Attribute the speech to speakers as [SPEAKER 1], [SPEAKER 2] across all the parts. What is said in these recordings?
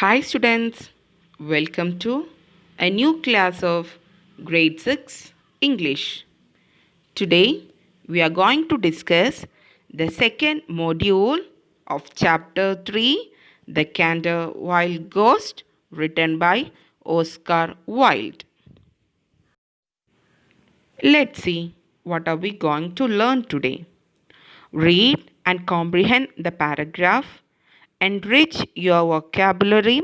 [SPEAKER 1] Hi students, welcome to a new class of grade 6 English. Today we are going to discuss the second module of chapter 3, The Canter Wild Ghost, written by Oscar Wilde. Let's see what are we going to learn today. Read and comprehend the paragraph. Enrich your vocabulary.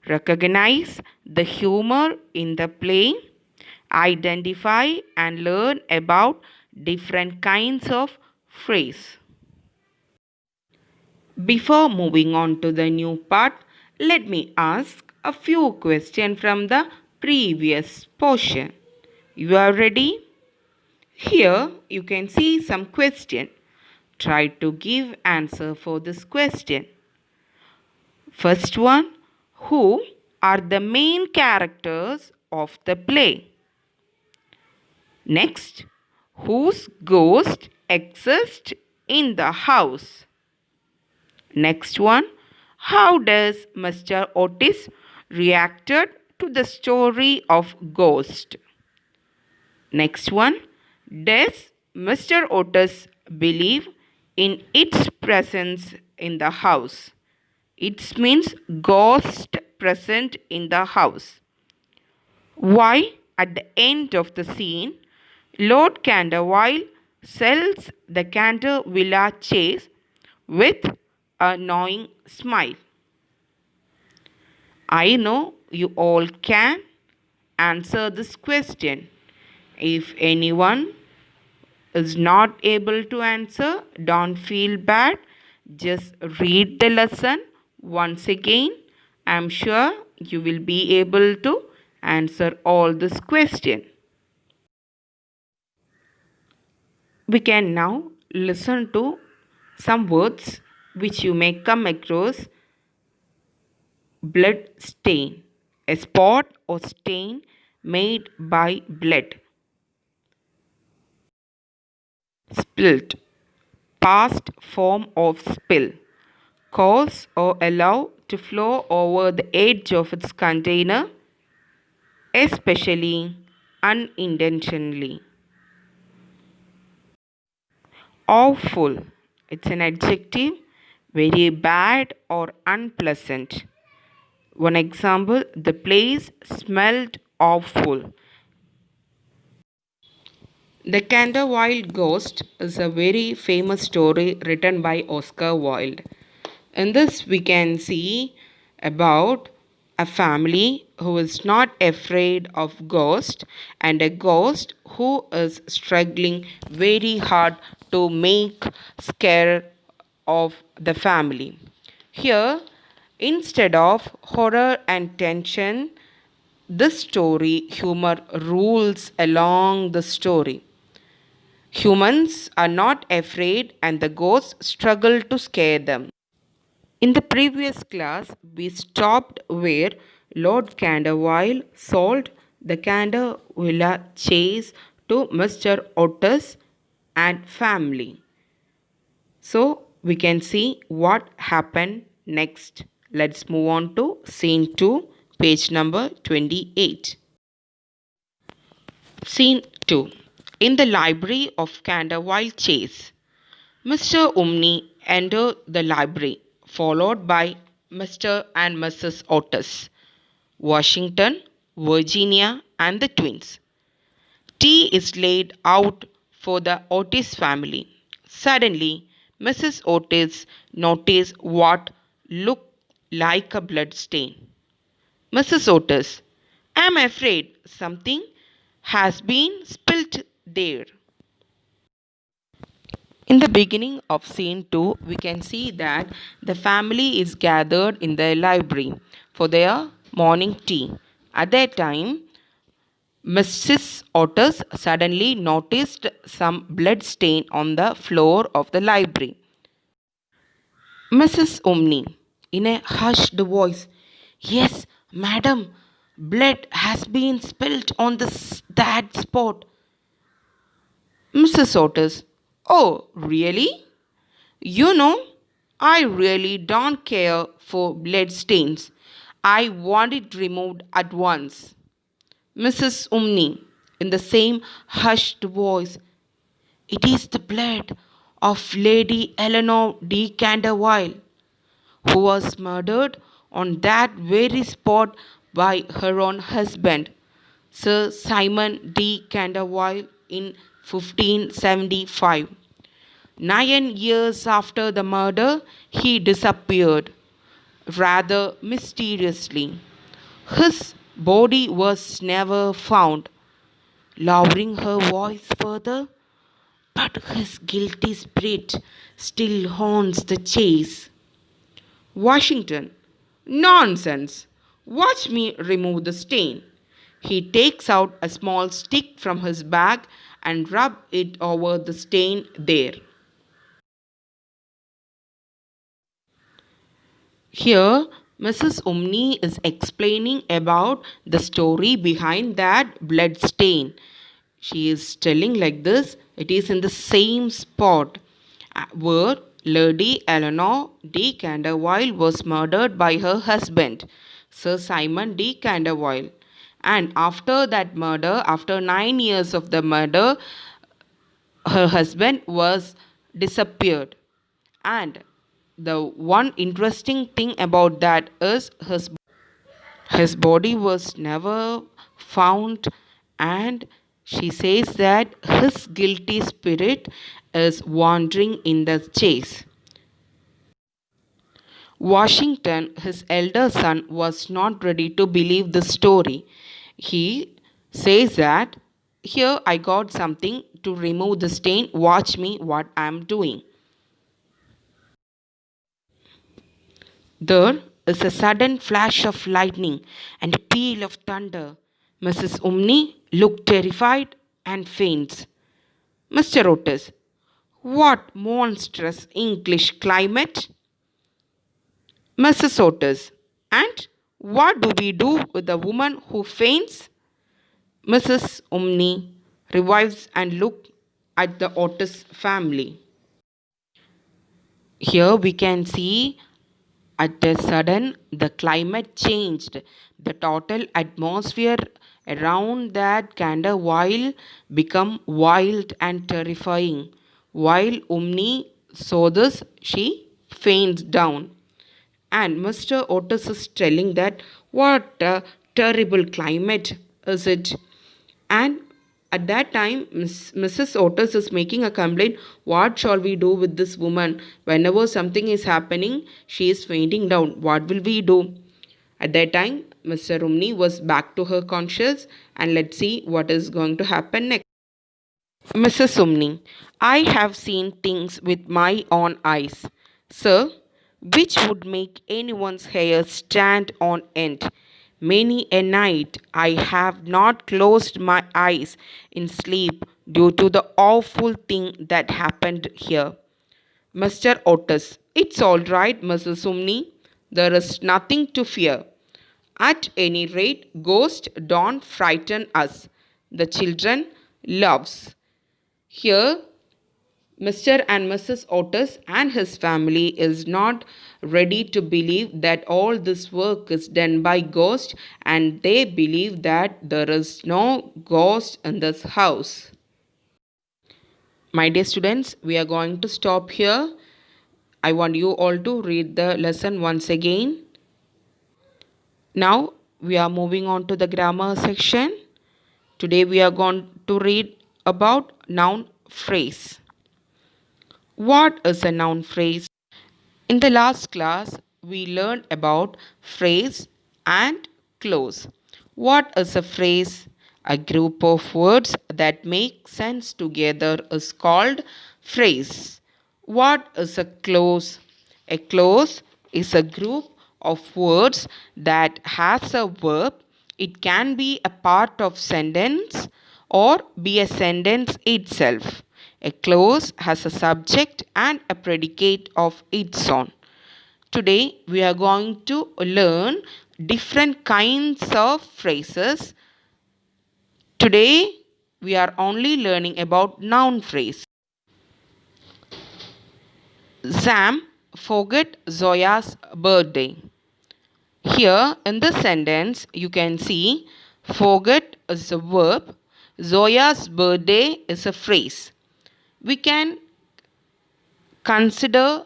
[SPEAKER 1] Recognize the humor in the play. Identify and learn about different kinds of phrase. Before moving on to the new part, let me ask a few questions from the previous portion. You are ready? Here you can see some question. Try to give answer for this question. First one, who are the main characters of the play? Next, whose ghost exists in the house? Next one, how does Mr. Otis reacted to the story of ghost? Next one, does Mr. Otis believe in its presence in the house? It means ghost present in the house. Why, at the end of the scene, Lord Canterville sells the Cantervilla chase with a knowing smile. I know you all can answer this question. If anyone is not able to answer, don't feel bad. Just read the lesson once again. I'm sure you will be able to answer all this question. We can now listen to some words which you may come across. Blood stain, a spot or stain made by blood. Spilt, past form of spill. Cause or allow to flow over the edge of its container, especially unintentionally. Awful, it's an adjective, very bad or unpleasant. One example, the place smelled awful. The Canterville Ghost is a very famous story written by Oscar Wilde. In this, we can see about a family who is not afraid of ghost and a ghost who is struggling very hard to make scare of the family. Here, instead of horror and tension, this story humor rules along the story. Humans are not afraid and the ghosts struggle to scare them. In the previous class, we stopped where Lord Canterville sold the Cantervilla chase to Mr. Otis and family. So we can see what happened next. Let's move on to scene 2, page number 28. Scene 2. In the library of Canterville Chase, Mr. Umney entered the library, followed by Mr. and Mrs. Otis, Washington, Virginia, and the twins. Tea is laid out for the Otis family. Suddenly, Mrs. Otis noticed what looked like a blood stain. Mrs. Otis, I'm afraid something has been spilt there. In the beginning of scene 2, we can see that the family is gathered in the library for their morning tea. At that time, Mrs. Otis suddenly noticed some blood stain on the floor of the library. Mrs. Umney, in a hushed voice, yes, madam, blood has been spilt on that spot. Mrs. Otis, oh, really? You know, I really don't care for blood stains. I want it removed at once. Mrs. Umni, in the same hushed voice, it is the blood of Lady Eleanor de Canterville, who was murdered on that very spot by her own husband, Sir Simon de Canterville, in 1575. 9 years after the murder, he disappeared, rather mysteriously. His body was never found. Lowering her voice further, but his guilty spirit still haunts the chase. Washington. Nonsense. Watch me remove the stain. He takes out a small stick from his bag and rub it over the stain there. Here, Mrs. Umni is explaining about the story behind that blood stain. She is telling like this, it is in the same spot where Lady Eleanor de Canterville was murdered by her husband, Sir Simon de Canterville. And after that murder, after 9 years of the murder, her husband was disappeared. And the one interesting thing about that is his body was never found, and she says that his guilty spirit is wandering in the chase. Washington, his elder son, was not ready to believe the story. He says that, here I got something to remove the stain. Watch me what I am doing. There is a sudden flash of lightning and a peal of thunder. Mrs. Umni looked terrified and faints. Mr. Otis, what monstrous English climate! Mrs. Otis, and what do we do with a woman who faints? Mrs. Umni revives and looks at the Otis family. Here we can see at a sudden the climate changed. The total atmosphere around that Canterville become wild and terrifying. While Umni saw this, she faints down. And Mr. Otis is telling that what a terrible climate is it. And at that time, Mrs. Otis is making a complaint. What shall we do with this woman? Whenever something is happening, she is fainting down. What will we do? At that time, Mr. Umni was back to her conscious, and let's see what is going to happen next. Mrs. Umni, I have seen things with my own eyes, sir, which would make anyone's hair stand on end. Many a night I have not closed my eyes in sleep due to the awful thing that happened here. Mr. Otis, it's all right, Mrs. Umni. There is nothing to fear. At any rate, ghosts don't frighten us. The children loves. Here, Mr. and Mrs. Otis and his family is not ready to believe that all this work is done by ghost, and they believe that there is no ghost in this house. My dear students, we are going to stop here. I want you all to read the lesson once again. Now we are moving on to the grammar section. Today we are going to read about noun phrase. What is a noun phrase? In the last class, we learned about phrase and clause. What is a phrase? A group of words that make sense together is called phrase. What is a clause? A clause is a group of words that has a verb. It can be a part of sentence or be a sentence itself. A clause has a subject and a predicate of its own. Today we are going to learn different kinds of phrases. Today we are only learning about noun phrase. Sam forgot Zoya's birthday. Here in this sentence, you can see forget is a verb, Zoya's birthday is a phrase. We can consider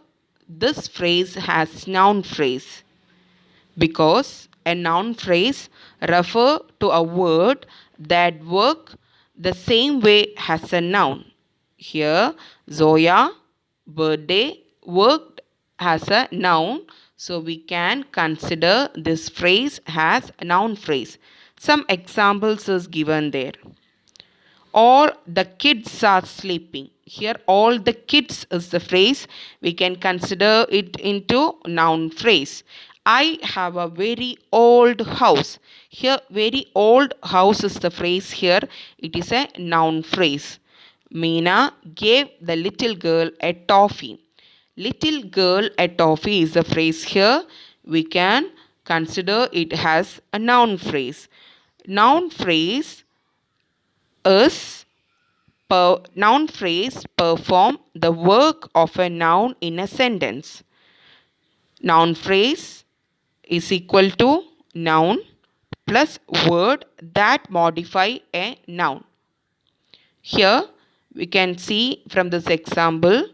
[SPEAKER 1] this phrase as noun phrase because a noun phrase refer to a word that work the same way as a noun. Here Zoya birthday worked as a noun, so we can consider this phrase as a noun phrase. Some examples is given there. All the kids are sleeping. Here all the kids is the phrase. We can consider it into noun phrase. I have a very old house. Here very old house is the phrase here. It is a noun phrase. Meena gave the little girl a toffee. Little girl a toffee is the phrase here. We can consider it as a noun phrase. Noun phrase is noun phrase perform the work of a noun in a sentence. Noun phrase is equal to noun plus word that modify a noun. Here we can see from this example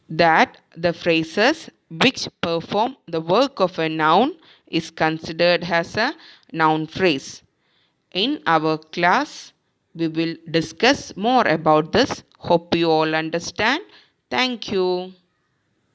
[SPEAKER 1] that the phrases which perform the work of a noun is considered as a noun phrase. In our class, we will discuss more about this. Hope you all understand. Thank you.